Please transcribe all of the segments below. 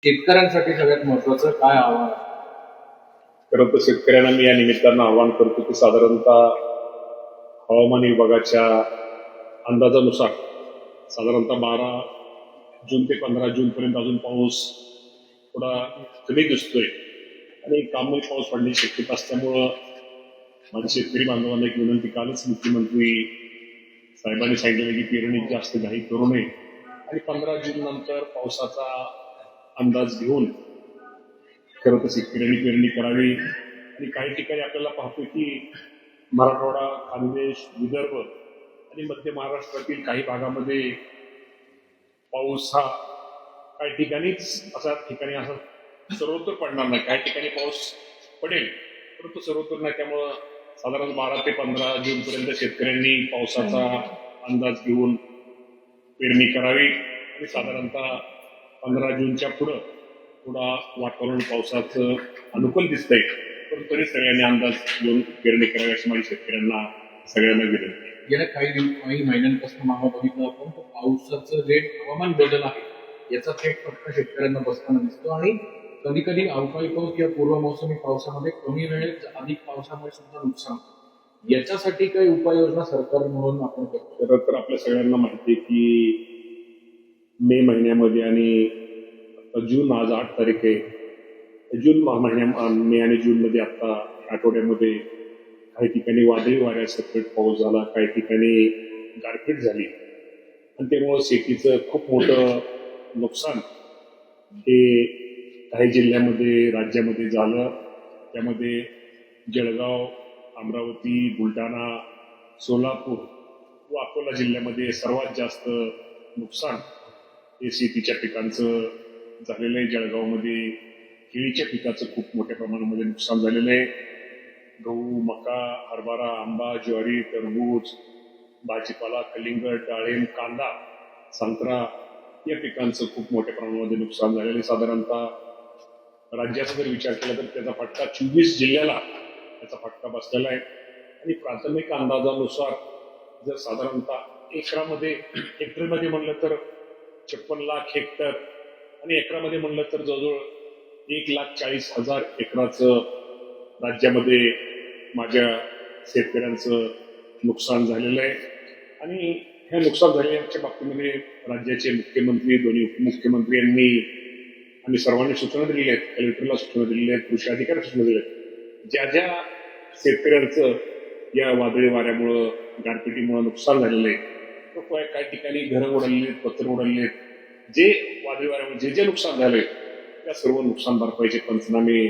शेतकऱ्यांसाठी सगळ्यात महत्वाचं काय आव्हान? खरं तर शेतकऱ्यांना मी या निमित्तानं आवाहन करतो की साधारणतः हवामान विभागाच्या अंदाजानुसार साधारणतः 12 जून ते 15 जून पर्यंत अजून पाऊस थोडा कमी दिसतोय आणि कामही पाऊस पडण्याची शक्यता असल्यामुळं माझ्या शेतकरी बांधवांना एक विनंती, कालच मुख्यमंत्री साहेबांनी सांगितलं की पेरणीत जास्त घाई करू नये आणि 15 जून नंतर पावसाचा अंदाज घेऊन खरं तर शेतकऱ्यांनी पेरणी करावी. आणि काही ठिकाणी आपल्याला पाहतो की मराठवाडा, खानदेश, विदर्भ आणि मध्य महाराष्ट्रातील काही भागामध्ये पाऊस हा काही ठिकाणीच असा सर्वत्र पडणार नाही. काही ठिकाणी पाऊस पडेल परंतु सर्वत्र नाही. त्यामुळं साधारण 12 ते 15 जून पर्यंत शेतकऱ्यांनी पावसाचा अंदाज घेऊन पेरणी करावी आणि साधारणतः 15 जूनच्या पुढं थोडा वातावरण पावसाचं अनुकूल दिसतंय, पण तरी सगळ्यांनी अंदाज घेऊन पेरणी करावी अशी माझी शेतकऱ्यांना सगळ्यांना विनंती. गेल्या काही महिन्यांपासून मागं बघितलं आपण तर पावसाचं जे हवामान बदल आहे याचा थेट फटका शेतकऱ्यांना बसताना दिसतो आणि कधी कधी अवकाळी पाऊस किंवा पूर्व मोसमी पावसामध्ये कमी वेळेत अधिक पावसामुळे सुद्धा नुकसान होतं. याच्यासाठी काही उपाययोजना सरकार म्हणून आपण करतो? खरं तर आपल्या सगळ्यांना माहिती आहे की मे महिन्यामध्ये आणि जून, आज 8 तारीख आहे, जून मे आणि जूनमध्ये आता आठवड्यामध्ये काही ठिकाणी वादळी वाऱ्यासकट पाऊस झाला, काही ठिकाणी गारपीट झाली आणि त्यामुळं शेतीचं खूप मोठं नुकसान हे काही जिल्ह्यामध्ये, राज्यामध्ये झालं. त्यामध्ये जळगाव, अमरावती, बुलढाणा, सोलापूर व अकोला जिल्ह्यामध्ये सर्वात जास्त नुकसान हे शेतीच्या पिकांचं झालेलं आहे. जळगावमध्ये केळीच्या पिकाचं खूप मोठ्या प्रमाणामध्ये नुकसान झालेलं आहे. गहू, मका, हरभरा, आंबा, ज्वारी, टरबूज, भाजीपाला, कलिंगड, डाळिंब, कांदा, संत्रा या पिकांचं खूप मोठ्या प्रमाणामध्ये नुकसान झालेलं आहे. साधारणतः राज्याचा जर विचार केला तर त्याचा फटका 24 जिल्ह्याला त्याचा फटका बसलेला आहे. आणि प्राथमिक अंदाजानुसार जर साधारणतः हेक्टरमध्ये म्हणलं तर 56 लाख हेक्टर आणि एकरामध्ये म्हणलं तर जवळजवळ 1,40,000 एकराचं राज्यामध्ये माझ्या शेतकऱ्यांचं नुकसान झालेलं आहे. आणि ह्या नुकसान झालेल्या बाबतीमध्ये राज्याचे मुख्यमंत्री, दोन्ही उपमुख्यमंत्री यांनी आम्ही सर्वांनी सूचना दिलेल्या आहेत. कलेक्टरला सूचना दिलेल्या आहेत, कृषी अधिकाऱ्यांना सूचना दिल्या आहेत. ज्या ज्या शेतकऱ्यांचं या वादळी वाऱ्यामुळं, गारपिटीमुळं नुकसान झालेलं आहे, तर काही ठिकाणी घरं उडालेली आहेत, पत्र उडालेले आहेत, जे वादळी वाऱ्यामुळे जे नुकसान झालंय त्या सर्व नुकसान भरपाईचे पंचनामे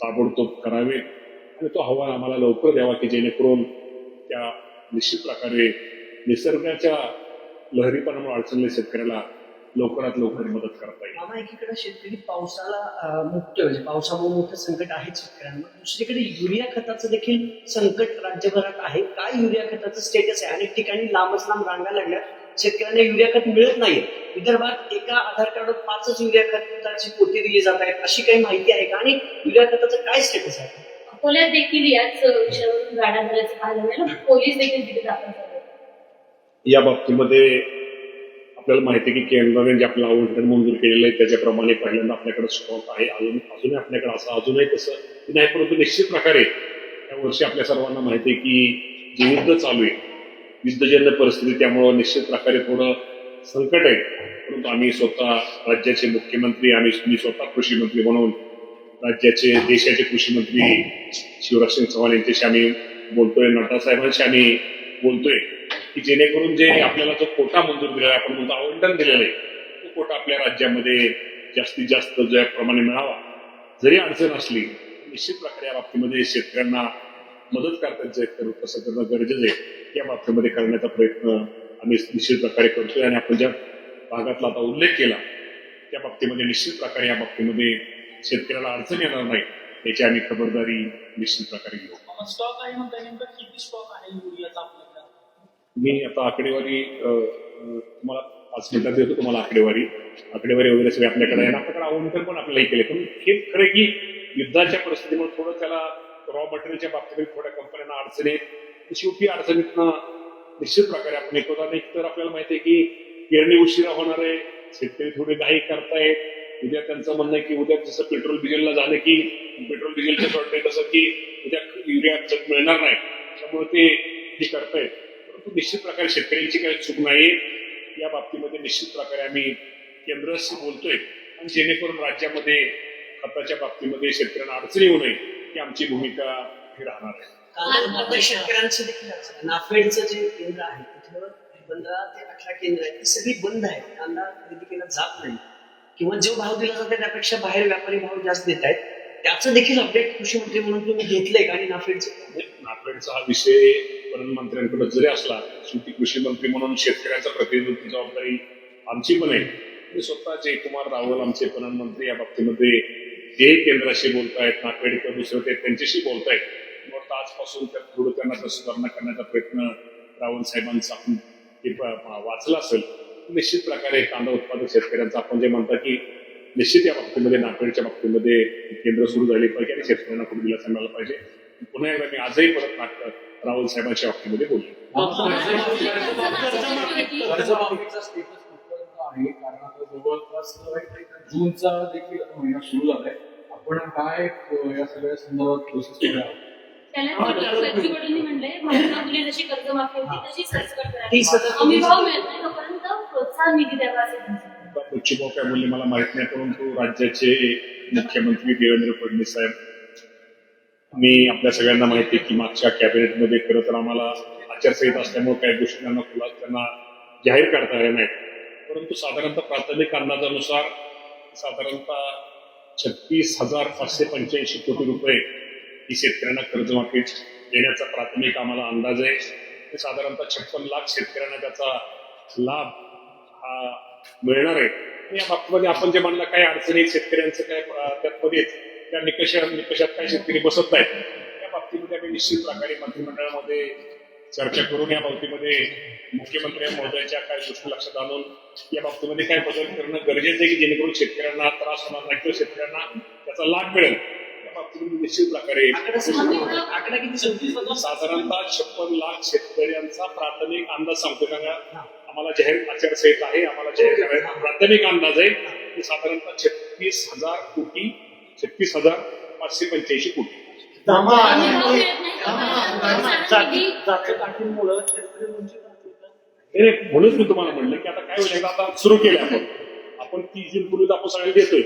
ताबडतोब करावे आणि तो अहवाल आम्हाला लवकर द्यावा की जेणेकरून त्या निश्चित प्रकारे निसर्गाच्या लहरीपणामुळे अडचणीच्या शेतकऱ्याला लवकरात लवकर मदत करता येईल. मामा, एकीकडे शेतकरी पावसाला म्हणजे पावसामुळे मोठं संकट आहे शेतकऱ्यांना, दुसरीकडे युरिया खताचं देखील संकट राज्यभरात आहे. काय युरिया खताचं स्टेटस आहे? अनेक ठिकाणी लांबच लांब रांगा लागल्या, शेतकऱ्यांना युरिया खत मिळत नाहीये. विदर्भात एका आधार कार्डवर 5 युरिया खताची पोती दिली जात आहेत, अशी काही माहिती आहे का? आणि युरिया खताचं काय स्टेटस आहे? अकोल्यात देखील याच विषयावरून गाड्या झाल्याचं पाहायला मिळालं. पोलीस देखील तिथे दाखल झाले. या बाबतीमध्ये आपल्याला माहिती आहे की केंद्राने जे आपलं आवंटन मंजूर केलेलं आहे त्याच्याप्रमाणे पहिल्यांदा आपल्याकडे स्टॉक आहे. अजूनही आपल्याकडे असं अजूनही तसं नाही, परंतु निश्चित प्रकारे या वर्षी आपल्या सर्वांना माहिती आहे की जे युद्ध चालू आहे, युद्धजन्य परिस्थिती, त्यामुळं निश्चित प्रकारे थोडं संकट आहे. परंतु आम्ही स्वतः राज्याचे मुख्यमंत्री, मी स्वतः कृषी मंत्री म्हणून राज्याचे, देशाचे कृषी मंत्री शिवराजसिंग चौहान यांच्याशी आम्ही बोलतोय, नड्डा साहेबांशी आम्ही बोलतोय की जेणेकरून जे आपल्याला जो कोटा मंजूर दिलेला आहे, आपण म्हणतो आवंटन दिलेलं आहे, तो कोटा आपल्या राज्यामध्ये जास्तीत जास्त ज्याप्रमाणे मिळावा. जरी अडचण असली निश्चित प्रकारे या बाबतीमध्ये शेतकऱ्यांना मदत करतायचं कसं करणं गरजेचं आहे या बाबतीमध्ये करण्याचा प्रयत्न आम्ही निश्चित प्रकारे करतोय. आणि आपण ज्या भागातला आता उल्लेख केला त्या बाबतीमध्ये निश्चित प्रकारे या बाबतीमध्ये शेतकऱ्याला अडचण येणार नाही याची आम्ही खबरदारी निश्चित प्रकारे घेऊ. स्टॉक आहे म्हणता, नेमकं किती स्टॉक आहे युरियाचा आपल्याकडे? मी आता आकडेवारी तुम्हाला 5 मिनिटात देतो, तुम्हाला आकडेवारी वगैरे सगळे आपल्याकडे आहे. आपल्याकडे आवंटन पण आपल्याला केले, पण हे खरं की युद्धाच्या परिस्थितीमुळे थोडं त्याला रॉ मटेरियलच्या बाबतीमध्ये थोड्या कंपन्यांना अडचणी आहेत. शेवटी अडचणीतनं निश्चित प्रकारे आपण एक तर आपल्याला माहिती आहे की पेरणी उशिरा होणार आहे, शेतकरी थोडे घाई करतायत, उद्या त्यांचं म्हणणं आहे की उद्या जसं पेट्रोल डिझेलला झालं की पेट्रोल डिझेलच्या शॉर्टेज तसं की उद्या युरिया मिळणार नाही त्यामुळे ते करतायत. परंतु निश्चित प्रकारे शेतकऱ्यांची काही चूक नाही. या बाबतीमध्ये निश्चित प्रकारे आम्ही केंद्राशी बोलतोय आणि जेणेकरून राज्यामध्ये खताच्या बाबतीमध्ये शेतकऱ्यांना अडचणी येऊ नये ही आमची भूमिका ही राहणार आहे. कांदा शेतकऱ्यांचं देखील असं आहे. नाफेडचं जे केंद्र आहे तिथं 15 ते 18 केंद्र आहेत ती सगळी बंद आहेत. कांदा खरेदी केला जात नाही किंवा जो भाव दिला जातो त्यापेक्षा बाहेर व्यापारी भाव जास्त देत आहेत. त्याचं देखील अपडेट कृषी मंत्री म्हणून तुम्ही घेतलंय का? आणि नाफेडचं नाफेडचा हा विषय पणन मंत्र्यांकडे जरी असला शेवटी कृषी मंत्री म्हणून शेतकऱ्यांचा प्रतिनिधित्व जबाबदारी आमची पण आहे. मी स्वतः जयकुमार रावल आमचे पणन मंत्री या बाबतीमध्ये जे केंद्राशी बोलतायत नाफेड किंवा दुसरं ते त्यांच्याशी बोलतायत मग आजपासून थोडं त्यांना सुधारणा करण्याचा प्रयत्न रावल साहेबांचा आपण वाचला असेल. निश्चित प्रकारे कांदा उत्पादक शेतकऱ्यांचा आपण जे म्हणता की निश्चित या बाबतीमध्ये नाफेडच्या बाबतीमध्ये केंद्र सुरू झाले पाहिजे आणि शेतकऱ्यांना खूप दिलासा मिळाला पाहिजे. पुन्हा एकदा मी आजही परत रावल साहेबांच्या बाबतीमध्ये बोलले. कर्जमाफीचा स्टेटस कुठपर्यंत आहे? कारण आता जवळपास जूनचा देखील आता महिना सुरू झालाय. आपण काय या सगळ्या संदर्भात प्रोसेस केली आहे? त्याला सचिवांनी म्हणलंय महात्मा जशी कर्जमाफी होती तशी सरसकट करा. 30,000 हमी भाव मिळत नाही तोपर्यंत प्रोत्साहन निधी द्यावा असे त्यांचं. बच्चूभाऊ काय बोलले मला माहित नाही परंतु राज्याचे मुख्यमंत्री देवेंद्र फडणवीस साहेब मी आपल्या सगळ्यांना माहिती आहे की मागच्या कॅबिनेटमध्ये खरं तर आम्हाला आचारसंहिता असल्यामुळे काही गोष्टी त्यांना जाहीर करता आल्या नाहीत. परंतु साधारणतः प्राथमिक अंदाजानुसार साधारणतः 36,585 कोटी रुपये ही शेतकऱ्यांना कर्जमाफी देण्याचा प्राथमिक आम्हाला अंदाज आहे. साधारणतः 56 लाख शेतकऱ्यांना त्याचा लाभ हा मिळणार आहे. या बाबतीमध्ये आपण जे म्हणलं काही अडचणी शेतकऱ्यांचं काय त्यामध्ये त्या निकषात काही शेतकरी बसत नाहीत. या बाबतीमध्ये आम्ही निश्चित प्रकारे मंत्रिमंडळामध्ये चर्चा करून या बाबतीमध्ये मुख्यमंत्री महोदयाच्या काही गोष्टी लक्षात आणून या बाबतीमध्ये काय बदल करणं गरजेचं आहे की जेणेकरून शेतकऱ्यांना त्रास होणार नाही किंवा शेतकऱ्यांना त्याचा लाभ मिळेल. या बाबतीमध्ये निश्चित प्रकारे आकडा किती साधारणतः 56 लाख शेतकऱ्यांचा प्राथमिक अंदाज सांगतो. कारण आम्हाला जाहीर आचारसंहिता आहे आम्हाला जाहीर करायचा प्राथमिक अंदाज आहे की साधारणतः 36,585 कोटी. म्हणूनच मी तुम्हाला म्हणलं की आता काय होईल आता सुरू केलं आपण 30 जून पूर्वी आपण सगळ्यांना देतोय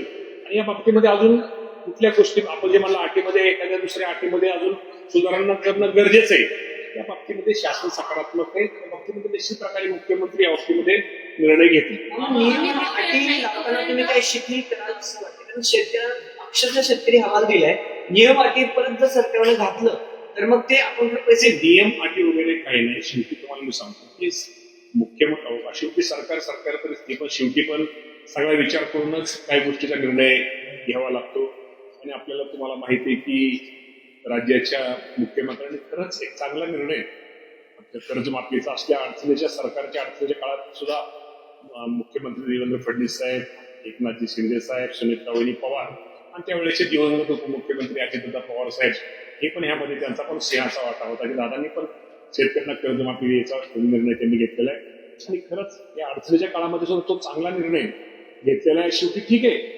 आणि या बाबतीमध्ये अजून कुठल्या गोष्टी आपण जे म्हणलं अटीमध्ये एखाद्या दुसऱ्या अटीमध्ये अजून सुधारणा करणं गरजेचं आहे. या बाबतीमध्ये शासन सकारात्मक आहे. त्या बाबतीमध्ये निश्चित प्रकारे मुख्यमंत्री या बाबतीमध्ये निर्णय घेतील. अटी लावताना तुम्ही काही शिथिल कराल असं वाटतं? कारण अक्षरशः शेतकरी हवाल दिलाय नियम अटी परत जर सरकारने घातलं तर मग ते आपण पैसे नियम अटी वगैरे काही नाही. शेवटी तुम्हाला मी सांगतो की मुख्यमंत्री शेवटी सरकार परिस्थिती पण शेवटी पण सगळा विचार करूनच काही गोष्टीचा निर्णय घ्यावा लागतो. आणि आपल्याला तुम्हाला माहिती आहे की राज्याच्या मुख्यमंत्र्यांनी खरंच एक चांगला निर्णय कर्जमाफीचा असल्या सरकारच्या अडचणीच्या काळात सुद्धा मुख्यमंत्री देवेंद्र फडणवीस साहेब एकनाथजी शिंदे साहेब सुनीता वहिनी पवार आणि त्यावेळेचे दिवंगत उपमुख्यमंत्री अजितदादा पवार साहेब हे पण ह्यामध्ये त्यांचा पण सिंहाचा वाटा होता की दादांनी पण शेतकऱ्यांना कर्जमाफी द्यायचा निर्णय त्यांनी घेतलेला आहे. आणि खरंच या अडचणीच्या काळामध्ये सुद्धा तो चांगला निर्णय घेतलेला आहे. शेवटी ठीक आहे